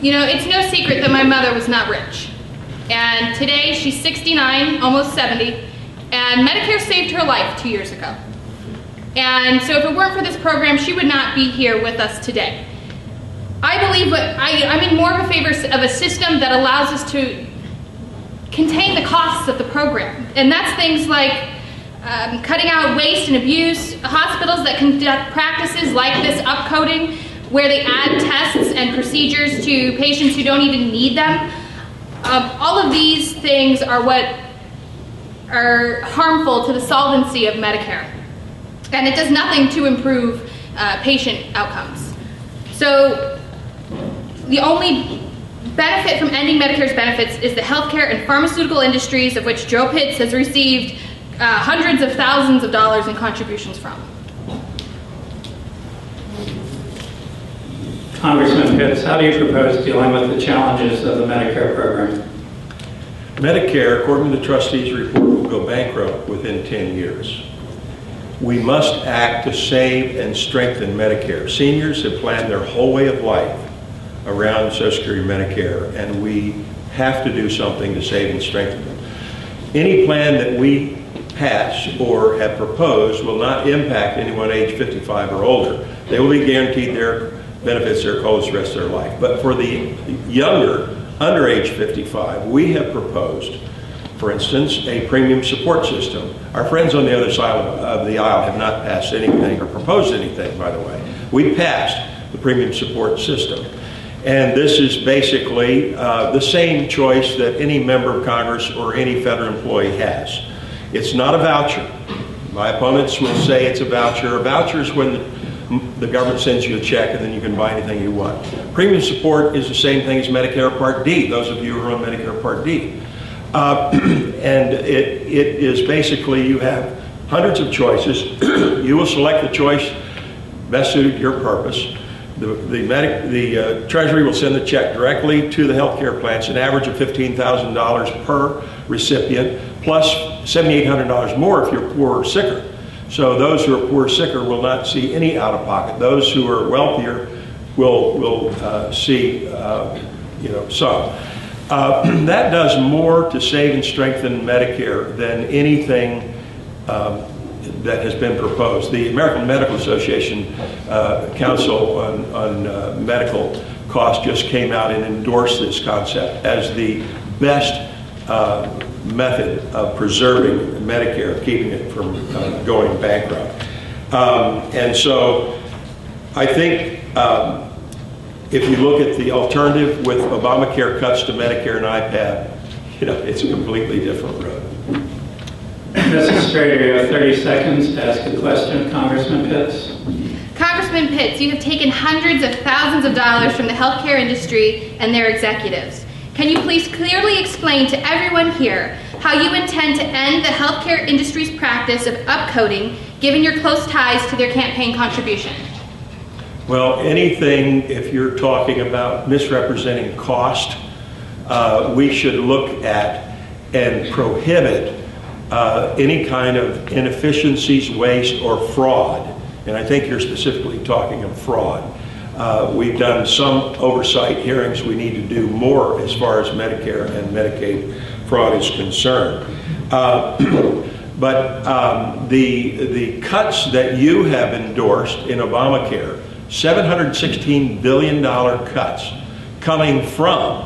You know, it's no secret that my mother was not rich. And today she's 69, almost 70, and Medicare saved her life 2 years ago. And so if it weren't for this program, she would not be here with us today. I believe I'm in more of a favor of a system that allows us to contain the costs of the program. And that's things like cutting out waste and abuse, hospitals that conduct practices like this upcoding, where they add tests and procedures to patients who don't even need them. All of these things are what are harmful to the solvency of Medicare. And it does nothing to improve patient outcomes. So the only benefit from ending Medicare's benefits is the healthcare and pharmaceutical industries, of which Joe Pitts has received hundreds of thousands of dollars in contributions from. Congressman Pitts, how do you propose dealing with the challenges of the Medicare program? Medicare, according to the trustees' report, will go bankrupt within 10 years. We must act to save and strengthen Medicare. Seniors have planned their whole way of life around Social Security and Medicare, and we have to do something to save and strengthen them. Any plan that we pass or have proposed will not impact anyone age 55 or older. They will be guaranteed their benefits, their codes the rest of their life. But for the younger, under age 55, we have proposed, for instance, a premium support system. Our friends on the other side of the aisle have not passed anything or proposed anything, by the way. We passed the premium support system. And this is basically the same choice that any member of Congress or any federal employee has. It's not a voucher. My opponents will say it's a voucher. A voucher is when the government sends you a check and then you can buy anything you want. Premium support is the same thing as Medicare Part D, those of you who are on Medicare Part D. And it is basically, you have hundreds of choices. You will select the choice best suited to your purpose. The Treasury will send the check directly to the health care plans, an average of $15,000 per recipient, plus $7,800 more if you're poor or sicker. So those who are poor or sicker will not see any out-of-pocket. Those who are wealthier will see some. That does more to save and strengthen Medicare than anything that has been proposed. The American Medical Association Council on Medical Costs just came out and endorsed this concept as the best method of preserving Medicare, keeping it from going bankrupt. And so I think if you look at the alternative with Obamacare cuts to Medicare and IPAD, it's a completely different road. Mrs. Strader, you have 30 seconds to ask a question of Congressman Pitts. Congressman Pitts, you have taken hundreds of thousands of dollars from the healthcare industry and their executives. Can you please clearly explain to everyone here how you intend to end the healthcare industry's practice of upcoding, given your close ties to their campaign contribution? Well, anything, if you're talking about misrepresenting cost, we should look at and prohibit any kind of inefficiencies, waste, or fraud. And I think you're specifically talking of fraud. We've done some oversight hearings. We need to do more as far as Medicare and Medicaid fraud is concerned. But the cuts that you have endorsed in Obamacare, $716 billion cuts coming from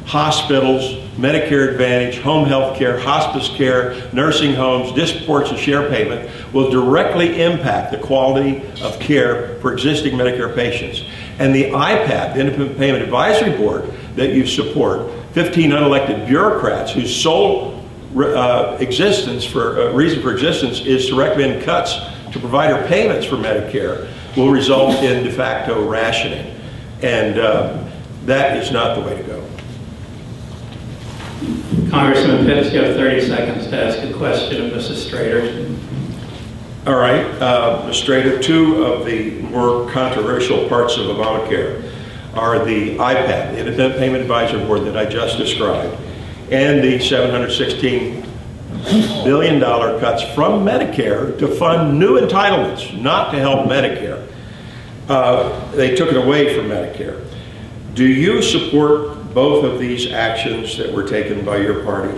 hospitals, Medicare Advantage, home health care, hospice care, nursing homes, disproportionate share payment, will directly impact the quality of care for existing Medicare patients. And the IPAD, the Independent Payment Advisory Board, that you support, 15 unelected bureaucrats whose sole reason for existence is to recommend cuts to provider payments for Medicare, will result in de facto rationing. And that is not the way to go. Congressman Pitts, you have 30 seconds to ask a question of Mrs. Strader. All right, Ms. Strader, two of the more controversial parts of Obamacare are the IPAD, the Independent Payment Advisory Board that I just described, and the $716 billion cuts from Medicare to fund new entitlements, not to help Medicare. They took it away from Medicare. Do you support both of these actions that were taken by your party?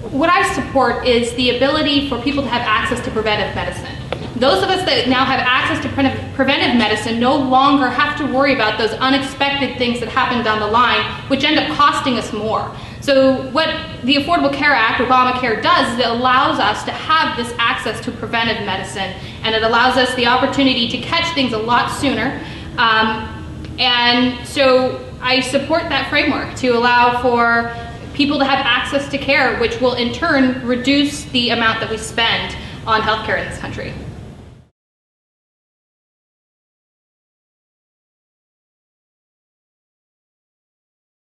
What I support is the ability for people to have access to preventive medicine. Those of us that now have access to preventive medicine no longer have to worry about those unexpected things that happen down the line, which end up costing us more. So what the Affordable Care Act, Obamacare, does is it allows us to have this access to preventive medicine, and it allows us the opportunity to catch things a lot sooner. And so I support that framework to allow for people to have access to care, which will in turn reduce the amount that we spend on healthcare in this country.